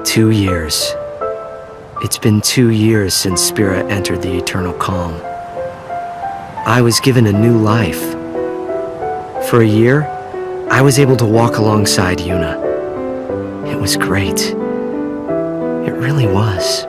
2 years. It's been 2 years since Spira entered the Eternal Calm. I was given a new life. For a year, I was able to walk alongside Yuna. It was great. It really was.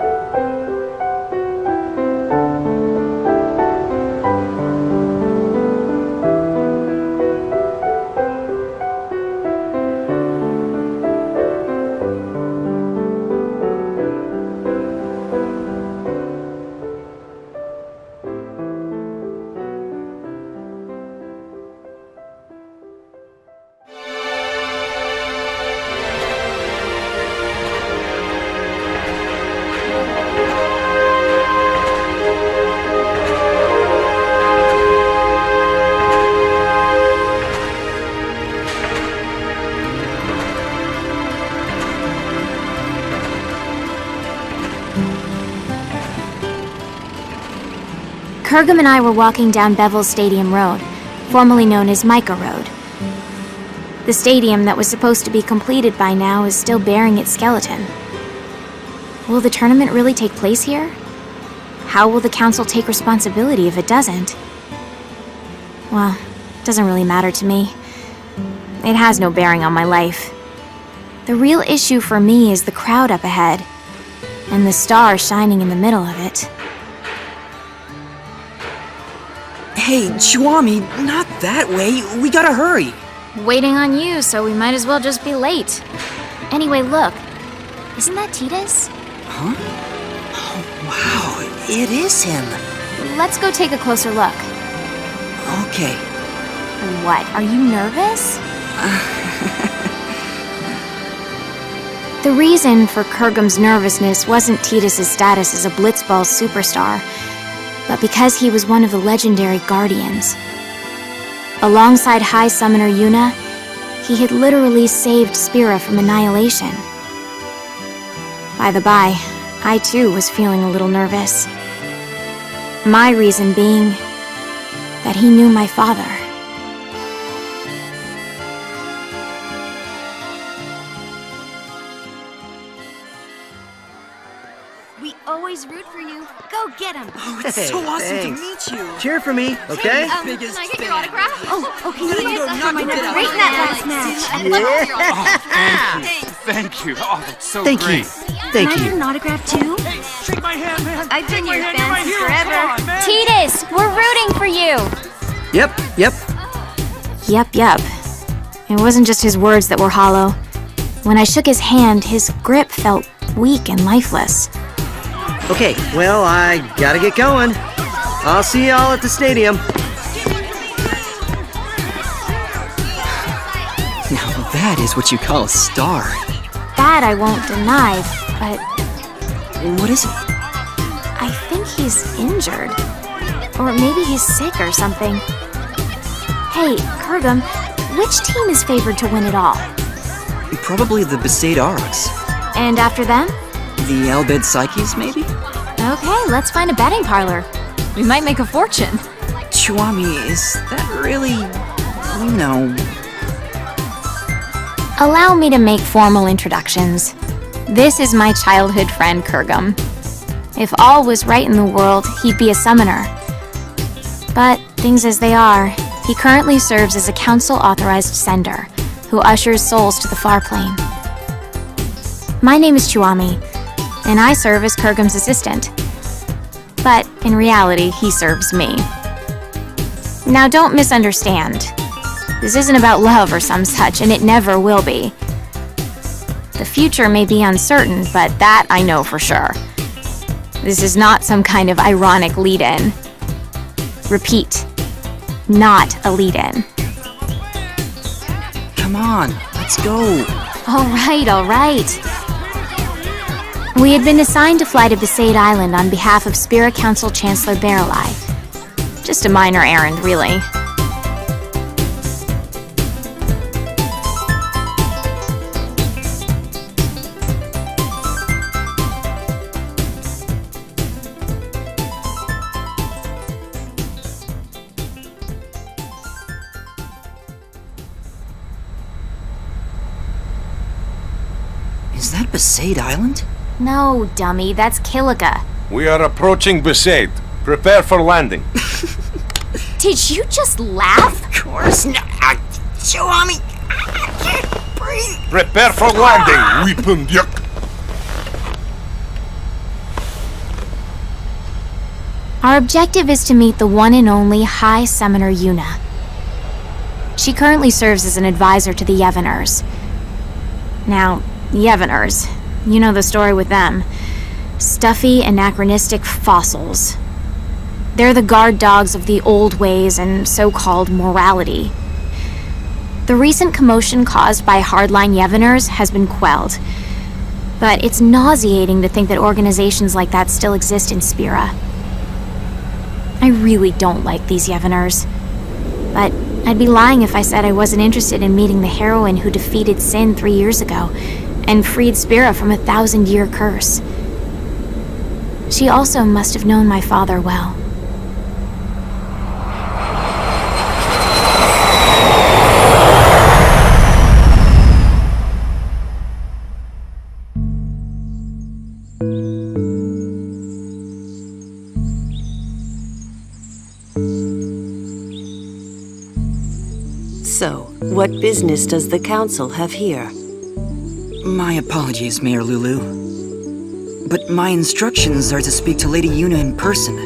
Kurgum and I were walking down Bevelle Stadium Road, formerly known as Micah Road. The stadium that was supposed to be completed by now is still bearing its skeleton. Will the tournament really take place here? How will the council take responsibility if it doesn't? Well, it doesn't really matter to me. It has no bearing on my life. The real issue for me is the crowd up ahead, and the star shining in the middle of it. Hey, Chuami, not that way. We gotta hurry. Waiting on you, so we might as well just be late. Anyway, look. Isn't that Titus? Huh? Oh, wow, it is him. Let's go take a closer look. Okay. What, are you nervous? The reason for Kurgum's nervousness wasn't Titus's status as a Blitzball superstar, but because he was one of the legendary Guardians. Alongside High Summoner Yuna, he had literally saved Spira from annihilation. By the by, I too was feeling a little nervous. My reason being that he knew my father. We always root for you. Go get him. Oh, it's so awesome thanks. to meet you. Cheer for me, okay? Can I get your autograph? Oh, can you No, get not my get number? it. Great in that last match. Thank you. Oh, that's so Thank great. you. Thank Can I you. get an autograph too? Shake my hand, man. I've been your Shake fan my hand, since you're right here. forever. Come on, man. Titus, we're rooting for you! Yep. Yep. It wasn't just his words that were hollow. When I shook his hand, his grip felt weak and lifeless. Okay, well, I gotta get going. I'll see y'all at the stadium. Now that is what you call a star. That I won't deny, but What is it? I think he's injured. Or maybe he's sick or something. Hey, Kurgum, which team is favored to win it all? Probably the Besaid Aurochs. And after them? The Albed Psyches, maybe? Okay, let's find a betting parlor. We might make a fortune. Chuami, is that really... No. Allow me to make formal introductions. This is my childhood friend, Kurgum. If all was right in the world, he'd be a summoner. But things as they are, he currently serves as a council-authorized sender, who ushers souls to the far plane. My name is Chuami, and I serve as Kurgum's assistant. But in reality, he serves me. Now don't misunderstand. This isn't about love or some such, and it never will be. The future may be uncertain, but that I know for sure. This is not some kind of ironic lead-in. Repeat, not a lead-in. Come on, let's go. All right. We had been assigned to fly to Besaid Island on behalf of Spira Council Chancellor Barreleye. Just a minor errand, really. Is that Besaid Island? No, dummy, that's Kilika. We are approaching Besaid. Prepare for landing. Did you just laugh? Of course not. Chihuami, I can't breathe. Prepare for landing, weapon yuck. Our objective is to meet the one and only High Summoner Yuna. She currently serves as an advisor to the Yevoners. Now, Yevoners, you know the story with them. Stuffy, anachronistic fossils. They're the guard dogs of the old ways and so-called morality. The recent commotion caused by hardline Yevoners has been quelled, but it's nauseating to think that organizations like that still exist in Spira. I really don't like these Yevoners, but I'd be lying if I said I wasn't interested in meeting the heroine who defeated Sin 3 years ago and freed Spira from a 1,000-year curse. She also must have known my father well. So, what business does the council have here? My apologies, Mayor Lulu. But my instructions are to speak to Lady Yuna in person.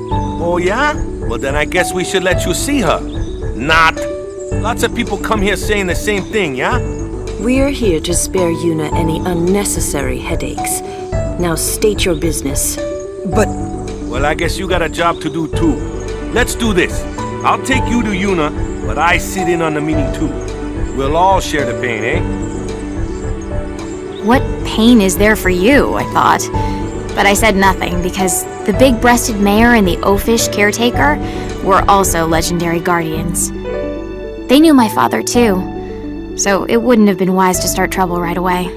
Oh yeah? Well then I guess we should let you see her. Not. Lots of people come here saying the same thing, yeah? We're here to spare Yuna any unnecessary headaches. Now state your business. But... Well, I guess you got a job to do too. Let's do this. I'll take you to Yuna, but I sit in on the meeting too. We'll all share the pain, eh? What pain is there for you, I thought. But I said nothing because the big-breasted mayor and the oafish caretaker were also legendary guardians. They knew my father too, so it wouldn't have been wise to start trouble right away.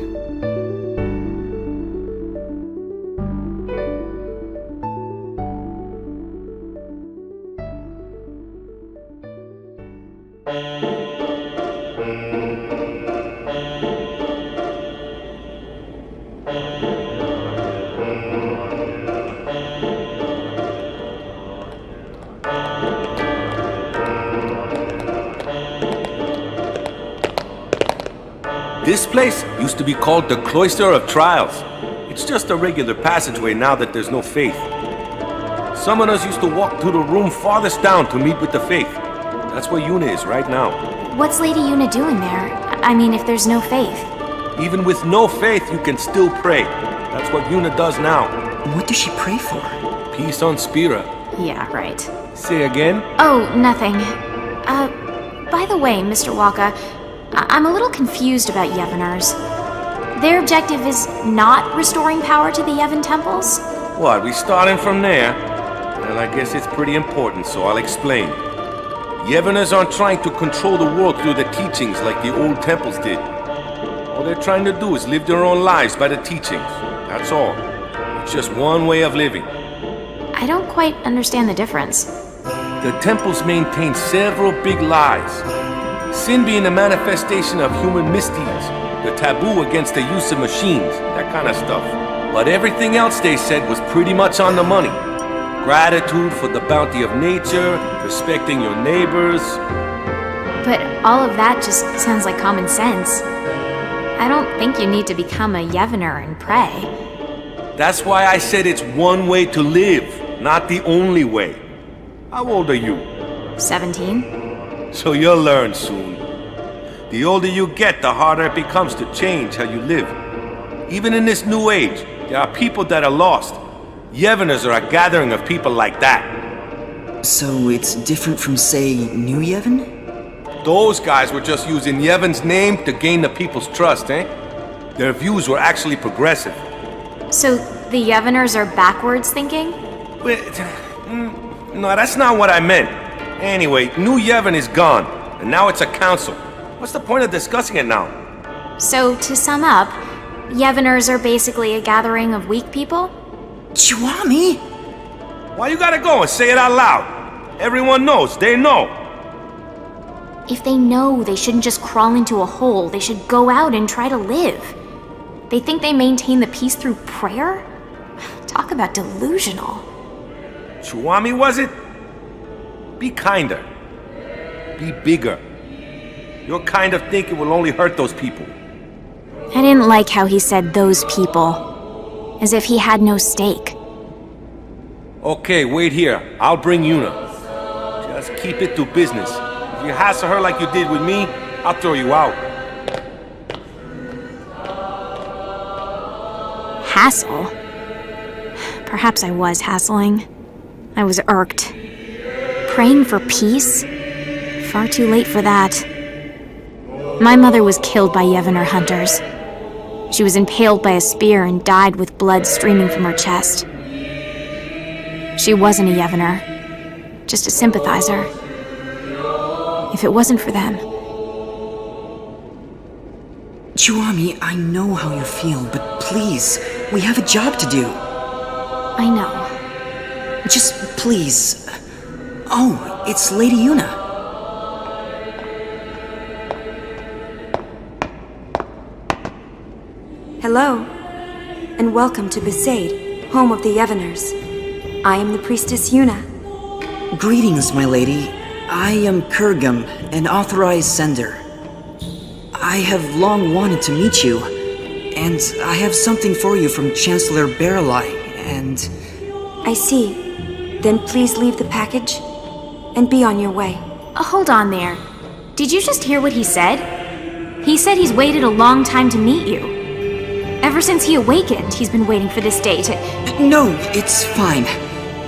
This place used to be called the Cloister of Trials. It's just a regular passageway now that there's no faith. Summoners used to walk through the room farthest down to meet with the faith. That's where Yuna is right now. What's Lady Yuna doing there? I mean, if there's no faith. Even with no faith, you can still pray. That's what Yuna does now. what does she pray for? Peace on Spira. Yeah, right. Say again? Oh, nothing. By the way, Mr. Waka, I'm a little confused about Yevoners. Their objective is not restoring power to the Yevon temples? What, we starting from there? Well, I guess it's pretty important, so I'll explain. Yevoners aren't trying to control the world through the teachings like the old temples did. All they're trying to do is live their own lives by the teachings. That's all. It's just one way of living. I don't quite understand the difference. The temples maintain several big lies. Sin being a manifestation of human misdeeds, the taboo against the use of machines, that kind of stuff. But everything else they said was pretty much on the money. Gratitude for the bounty of nature, respecting your neighbors. But all of that just sounds like common sense. I don't think you need to become a Yevoner and pray. That's why I said it's one way to live, not the only way. How old are you? 17? So you'll learn soon. The older you get, the harder it becomes to change how you live. Even in this new age, there are people that are lost. Yevoners are a gathering of people like that. So it's different from, say, New Yevon? Those guys were just using Yevon's name to gain the people's trust, eh? Their views were actually progressive. So the Yevoners are backwards thinking? No, that's not what I meant. Anyway, New Yevon is gone, and now it's a council. What's the point of discussing it now? So, to sum up, Yevoners are basically a gathering of weak people? Chihuami! Why you gotta go and say it out loud? Everyone knows, they know. If they know, they shouldn't just crawl into a hole. They should go out and try to live. They think they maintain the peace through prayer? Talk about delusional. Chuami, was it? Be kinder. Be bigger. Your kind of thinking will only hurt those people. I didn't like how he said those people. As if he had no stake. Okay, wait here. I'll bring Yuna. Just keep it to business. If you hassle her like you did with me, I'll throw you out. Hassle? Perhaps I was hassling. I was irked. Praying for peace? Far too late for that. My mother was killed by Yevoner hunters. She was impaled by a spear and died with blood streaming from her chest. She wasn't a Yevoner, just a sympathizer. If it wasn't for them... Chuami, I know how you feel, but please, we have a job to do. I know. Just please. Oh, it's Lady Yuna. Hello, and welcome to Besaid, home of the Yevoners. I am the priestess Yuna. Greetings, my lady. I am Kurgum, an authorized sender. I have long wanted to meet you, and I have something for you from Chancellor Barrelai, and... I see. Then please leave the package, and be on your way. Hold on there. Did you just hear what he said? He said he's waited a long time to meet you. Ever since he awakened, he's been waiting for this day to... No, it's fine.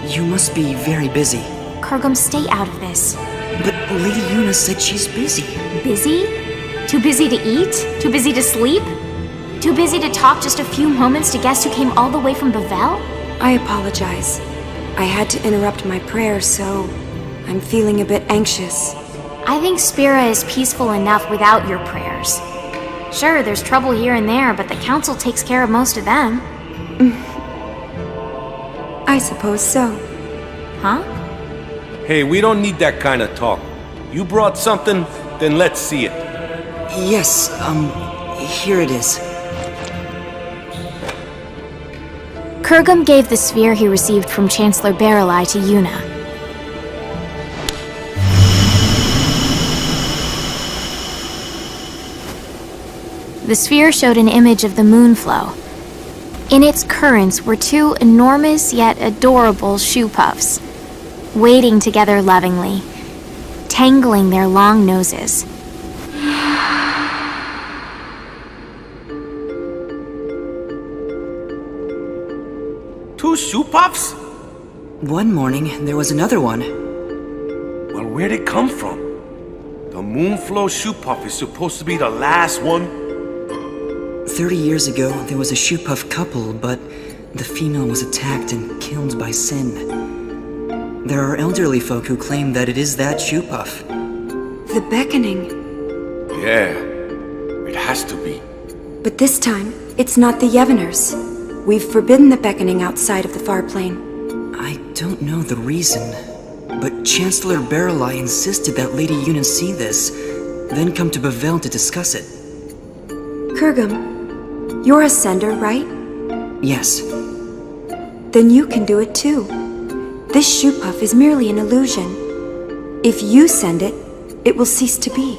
You must be very busy. Kurgum, stay out of this. But Lady Yuna said she's busy. Busy? Too busy to eat? Too busy to sleep? Too busy to talk just a few moments to guests who came all the way from Bevelle? I apologize. I had to interrupt my prayer, so I'm feeling a bit anxious. I think Spira is peaceful enough without your prayers. Sure, there's trouble here and there, but the council takes care of most of them. I suppose so. Huh? Hey, we don't need that kind of talk. You brought something, then let's see it. Yes, here it is. Kurgum gave the sphere he received from Chancellor Barrelai to Yuna. The sphere showed an image of the Moonflow. In its currents were two enormous yet adorable shoe puffs, wading together lovingly, tangling their long noses. Two shoe puffs? One morning, there was another one. Well, where'd it come from? The Moonflow shoe puff is supposed to be the last one? 30 years ago, there was a shoe puff couple, but the female was attacked and killed by Sin. There are elderly folk who claim that it is that shoe puff. The beckoning. Yeah, it has to be. But this time, it's not the Yevoners. We've forbidden the beckoning outside of the far plane. I don't know the reason, but Chancellor Barrelai insisted that Lady Yuna see this, then come to Bevelle to discuss it. Kurgum, you're a sender, right? Yes. Then you can do it too. This shoe puff is merely an illusion. If you send it, it will cease to be.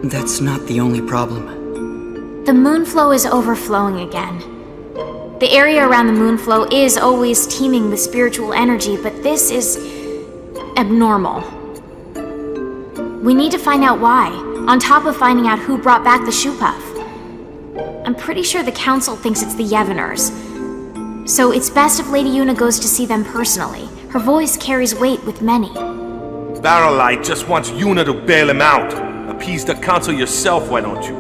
That's not the only problem. The Moonflow is overflowing again. The area around the Moonflow is always teeming with spiritual energy, but this is abnormal. We need to find out why, on top of finding out who brought back the shoe puff. I'm pretty sure the council thinks it's the Yevoners. So it's best if Lady Yuna goes to see them personally. Her voice carries weight with many. Barrelite just wants Yuna to bail him out. Appease the council yourself, why don't you?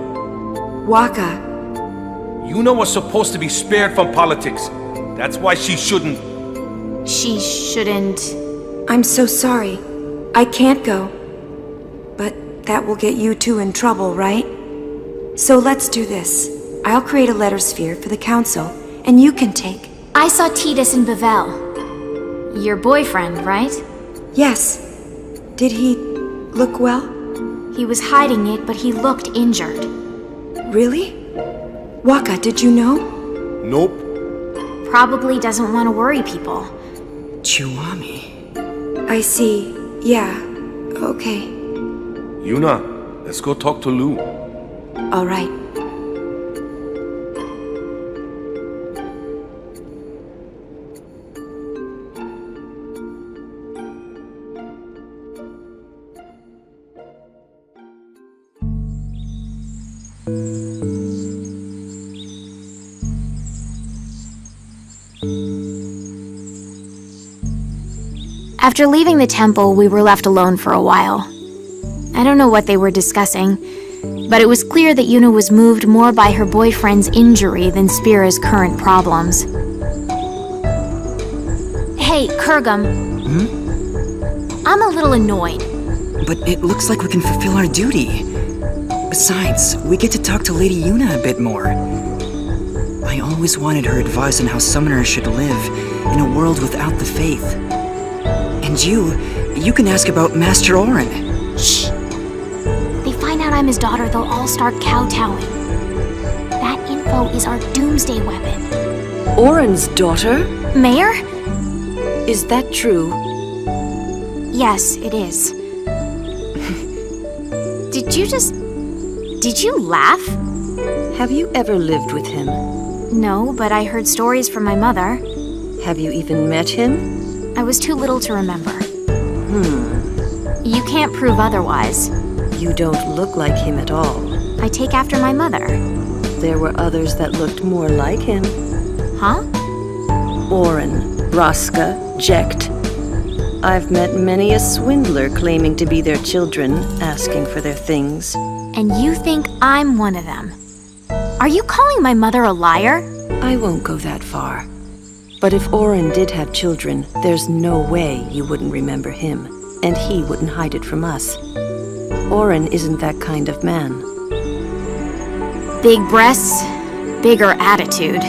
Waka. Yuna was supposed to be spared from politics. That's why she shouldn't... She shouldn't... I'm so sorry. I can't go. But that will get you two in trouble, right? So let's do this. I'll create a letter sphere for the council, and you can take... I saw Titus in Bevelle. Your boyfriend, right? Yes. Did he look well? He was hiding it, but he looked injured. Really? Waka, did you know? Nope. Probably doesn't want to worry people. Chiwami. I see. Yeah. Okay. Yuna, let's go talk to Lou. All right. After leaving the temple, we were left alone for a while. I don't know what they were discussing, but it was clear that Yuna was moved more by her boyfriend's injury than Spira's current problems. Hey, Kurgum. I'm a little annoyed. But it looks like we can fulfill our duty. Besides, we get to talk to Lady Yuna a bit more. I always wanted her advice on how summoners should live in a world without the faith. And you can ask about Master Orin. Shh. They find out I'm his daughter, they'll all start kowtowing. That info is our doomsday weapon. Orin's daughter? Mayor? Is that true? Yes, it is. Did you laugh? Have you ever lived with him? No, but I heard stories from my mother. Have you even met him? I was too little to remember. You can't prove otherwise. You don't look like him at all. I take after my mother. There were others that looked more like him. Huh? Orin, Raska, Jekt. I've met many a swindler claiming to be their children, asking for their things. And you think I'm one of them? Are you calling my mother a liar? I won't go that far. But if Orin did have children, there's no way you wouldn't remember him, and he wouldn't hide it from us. Orin isn't that kind of man. Big breasts, bigger attitude.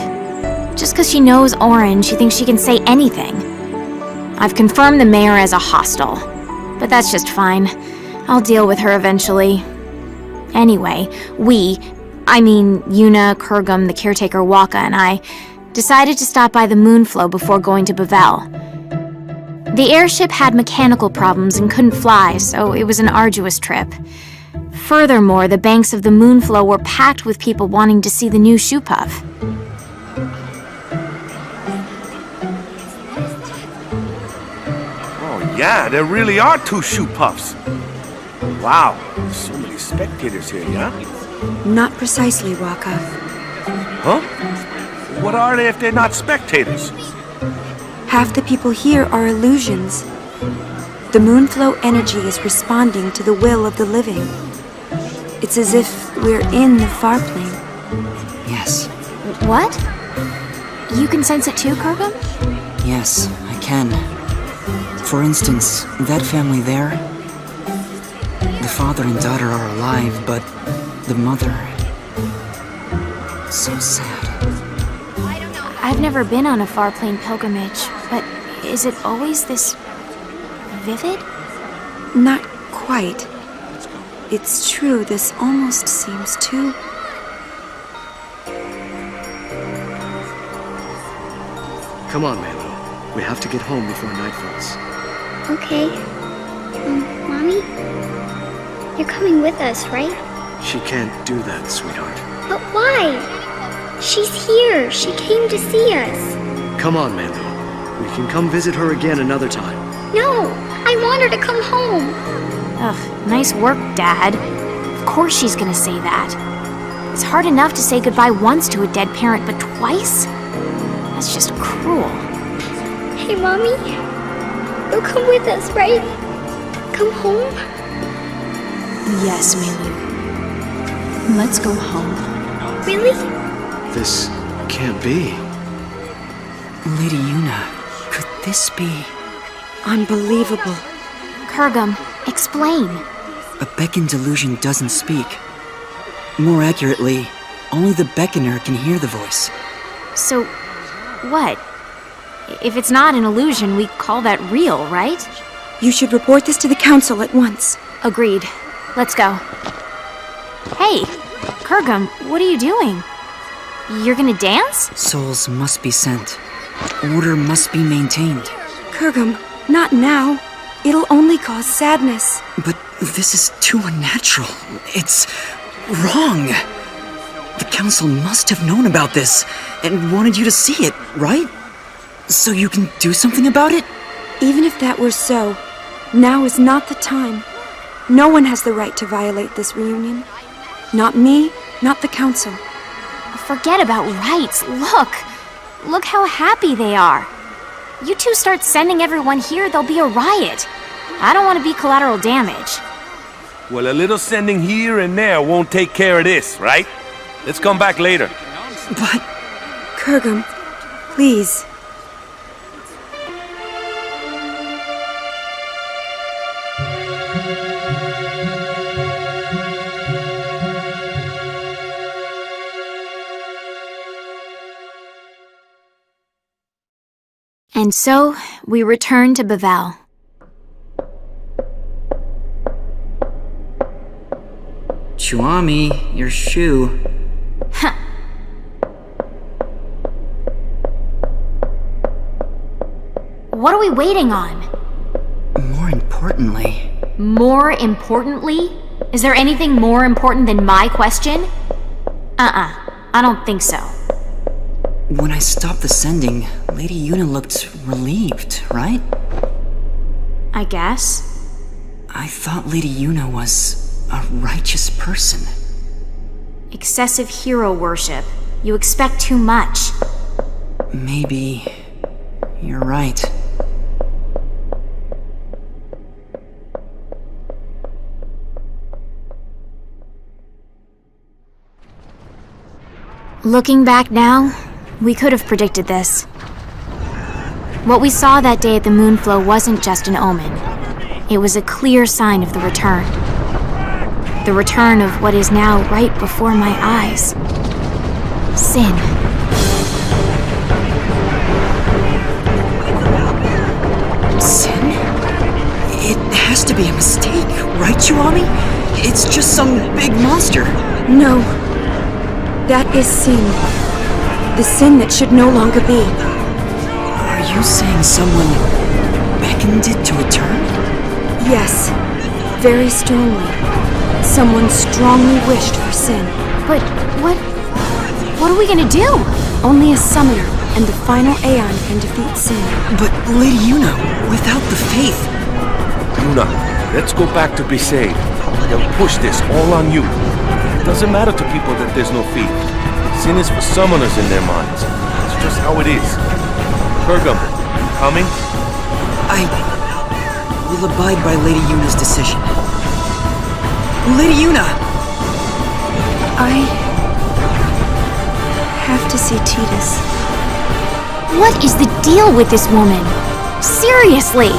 Just because she knows Orin, she thinks she can say anything. I've confirmed the mayor as a hostile, but that's just fine. I'll deal with her eventually. Anyway, Yuna, Kurgum, the caretaker Waka, and I decided to stop by the Moonflow before going to Bevelle. The airship had mechanical problems and couldn't fly, so it was an arduous trip. Furthermore, the banks of the Moonflow were packed with people wanting to see the new shoe puff. Oh yeah, there really are 2 shoe puffs. Wow, so many spectators here, yeah? Not precisely, Waka. Huh? What are they if they're not spectators? Half the people here are illusions. The Moonflow energy is responding to the will of the living. It's as if we're in the far plane. Yes. What? You can sense it too, Kurgum? Yes, I can. For instance, that family there. The father and daughter are alive, but the mother... So sad. I've never been on a far plane pilgrimage, but is it always this vivid? Not quite. It's true, this almost seems too... Come on, Melu. We have to get home before night falls. Okay. Mommy? You're coming with us, right? She can't do that, sweetheart. But why? She's here. She came to see us. Come on, Melu. We can come visit her again another time. No! I want her to come home. Ugh, nice work, Dad. Of course she's gonna say that. It's hard enough to say goodbye once to a dead parent, but twice? That's just cruel. Hey, Mommy. You'll come with us, right? Come home? Yes, Melu. Let's go home. Really? This can't be. Lady Yuna, could this be... unbelievable. Kurgum, explain. A beckon delusion doesn't speak. More accurately, only the beckoner can hear the voice. So, what? If it's not an illusion, we call that real, right? You should report this to the council at once. Agreed. Let's go. Hey, Kurgum, what are you doing? You're gonna dance? Souls must be sent. Order must be maintained. Kurgum, not now. It'll only cause sadness. But this is too unnatural. It's wrong. The council must have known about this and wanted you to see it, right? So you can do something about it? Even if that were so, now is not the time. No one has the right to violate this reunion. Not me, not the council. Forget about rights. Look how happy they are. You two start sending everyone here, there'll be a riot. I don't want to be collateral damage. Well, a little sending here and there won't take care of this, right? Let's come back later. But... Kurgum, please. And so, we return to Bevelle. Chuami, your shoe. What are we waiting on? More importantly... More importantly? Is there anything more important than my question? I don't think so. When I stopped the sending, Lady Yuna looked relieved, right? I guess. I thought Lady Yuna was a righteous person. Excessive hero worship. You expect too much. Maybe... you're right. Looking back now, we could have predicted this. What we saw that day at the Moonflow wasn't just an omen. It was a clear sign of the return. The return of what is now right before my eyes. Sin. Sin? It has to be a mistake, right, Chuami? It's just some big monster. No. That is sin. The sin that should no longer be. Are you saying someone beckoned it to return? Yes. Very strongly. Someone strongly wished for sin. But what are we gonna do? Only a summoner and the final Aeon can defeat sin. But Lady Yuna, without the faith... Yuna, let's go back to Besaid. They'll push this all on you. It doesn't matter to people that there's no faith. Sin is for summoners in their minds. It's just how it is. Kurgum, you coming? I will abide by Lady Yuna's decision. Lady Yuna! I have to see Tidus. What is the deal with this woman? Seriously!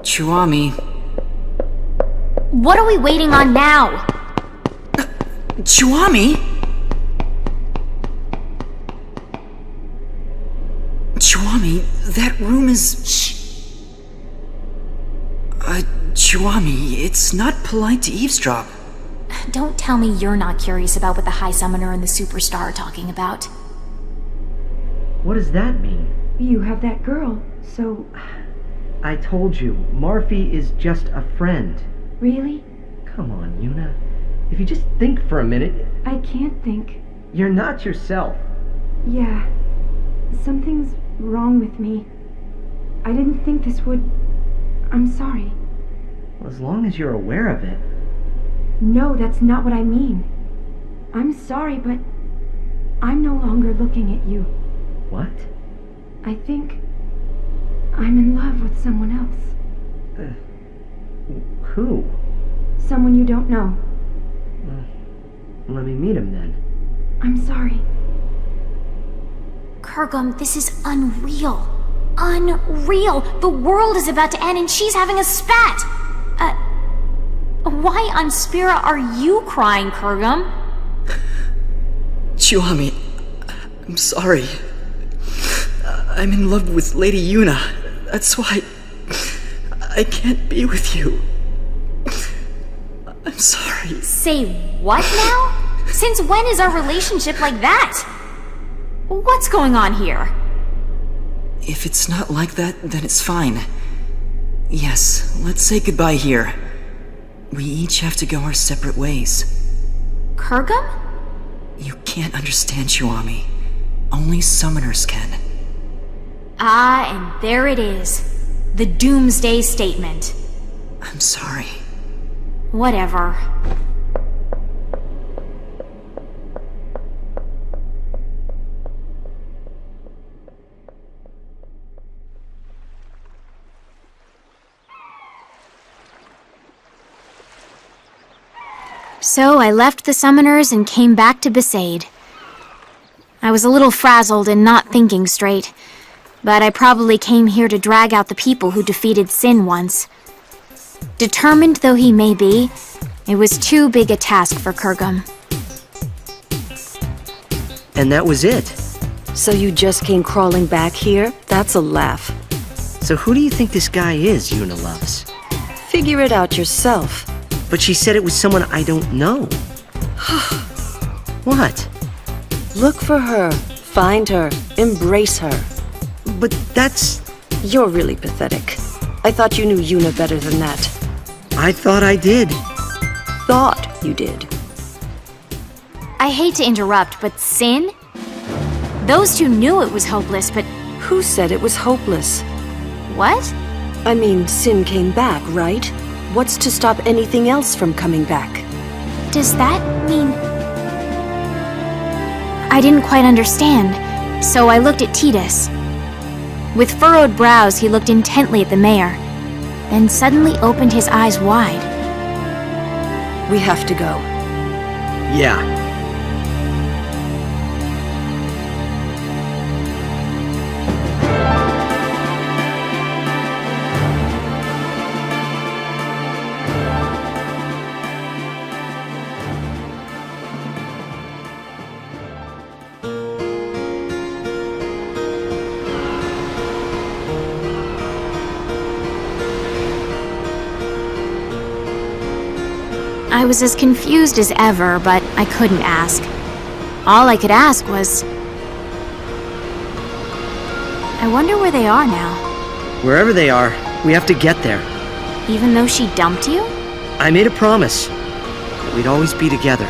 Chuami... What are we waiting on now? Chuami? Chuami, that room is... Shh. Chuami, it's not polite to eavesdrop. Don't tell me you're not curious about what the High Summoner and the Superstar are talking about. What does that mean? You have that girl, so... I told you, Marfi is just a friend. Really? Come on, Yuna. If you just think for a minute... I can't think. You're not yourself. Yeah. Something's wrong with me. I didn't think this would... I'm sorry. Well, as long as you're aware of it. No, that's not what I mean. I'm sorry, but I'm no longer looking at you. What? I think I'm in love with someone else. Who? Someone you don't know. Let me meet him then. I'm sorry. Kurgum, this is unreal. Unreal! The world is about to end and she's having a spat! Why on Spira are you crying, Kurgum? Chuami, I'm sorry. I'm in love with Lady Yuna. That's why I can't be with you. I'm sorry. Say what now? Since when is our relationship like that? What's going on here? If it's not like that, then it's fine. Yes, let's say goodbye here. We each have to go our separate ways. Kurgum? You can't understand, Chiwami. Only summoners can. Ah, and there it is. The Doomsday Statement. I'm sorry. Whatever. So I left the summoners and came back to Besaid. I was a little frazzled and not thinking straight, but I probably came here to drag out the people who defeated Sin once. Determined though he may be, it was too big a task for Kurgum. And that was it. So you just came crawling back here? That's a laugh. So who do you think this guy is Yuna loves? Figure it out yourself. But she said it was someone I don't know. What? Look for her. Find her. Embrace her. But that's... You're really pathetic. I thought you knew Yuna better than that. I thought I did. Thought you did. I hate to interrupt, but Sin? Those two knew it was hopeless, but... Who said it was hopeless? What? I mean, Sin came back, right? What's to stop anything else from coming back? Does that mean... I didn't quite understand, so I looked at Tidus. With furrowed brows, he looked intently at the mayor, then suddenly opened his eyes wide. We have to go. Yeah. I was as confused as ever, but I couldn't ask. All I could ask was... I wonder where they are now. Wherever they are, we have to get there. Even though she dumped you? I made a promise that we'd always be together.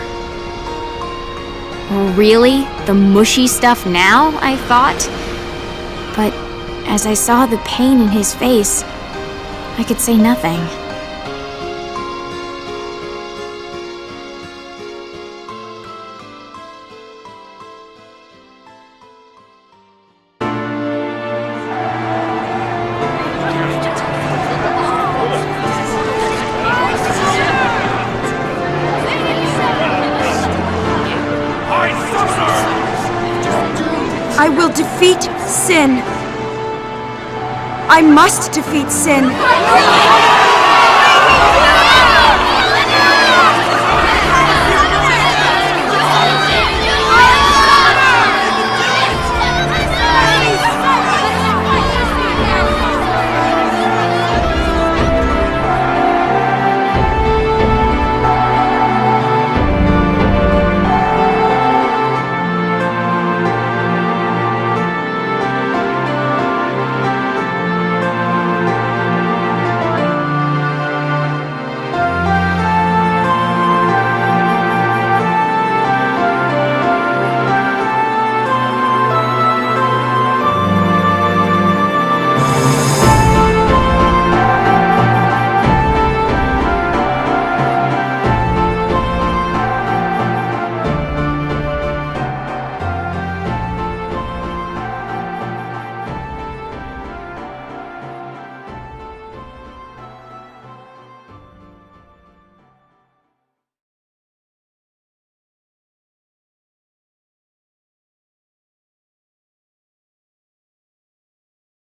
Really? The mushy stuff now, I thought? But as I saw the pain in his face, I could say nothing. I will defeat Sin. I must defeat Sin.